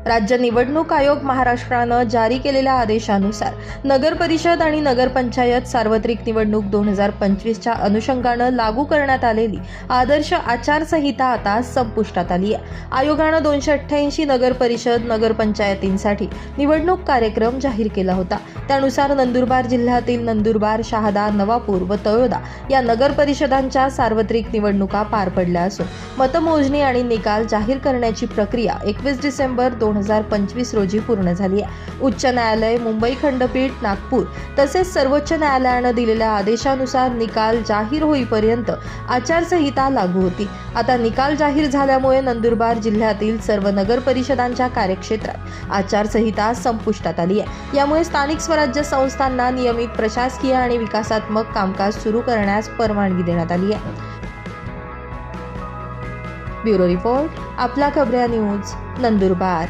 राज्य निवडणूक आयोग महाराष्ट्रानं जारी केलेल्या आदेशानुसार नगर परिषद आणि नगरपंचायत सार्वत्रिक निवडणूक 2025च्या अनुषंगानं लागू करण्यात आलेली आदर्श आचारसंहिता आता संपुष्टात आली आहे। आयोगानं 288 नगर परिषद नगरपंचायतींसाठी निवडणूक कार्यक्रम जाहीर केला होता। त्यानुसार नंदुरबार जिल्ह्यातील नंदुरबार, शहादा, नवापूर व तळोदा या नगर परिषदांच्या सार्वत्रिक निवडणुका पार पडल्या असून मतमोजणी आणि निकाल जाहीर करण्याची प्रक्रिया 21 डिसेंबर 2025 रोजी पूर्ण झाली आहे। उच्च न्यायालय, मुंबई खंडपीठ, नागपूर तसेच सर्वोच्च न्यायालयानं दिलेल्या आदेशानुसार निकाल जाहीर होईपर्यंत आचारसंहिता लागू होती। आता निकाल जाहीर झाल्यामुळे नंदुरबार जिल्ह्यातील सर्व नगर परिषदांच्या कार्यक्षेत्रात आचारसंहिता संपुष्टात आली आहे। यामुळे स्थानिक स्वराज्य संस्थांना नियमित प्रशासकीय आणि विकासात्मक कामकाज सुरू करण्यास परवानगी देण्यात आली आहे। ब्युरो रिपोर्ट, आपला खबऱ्या न्यूज, नंदुरबार।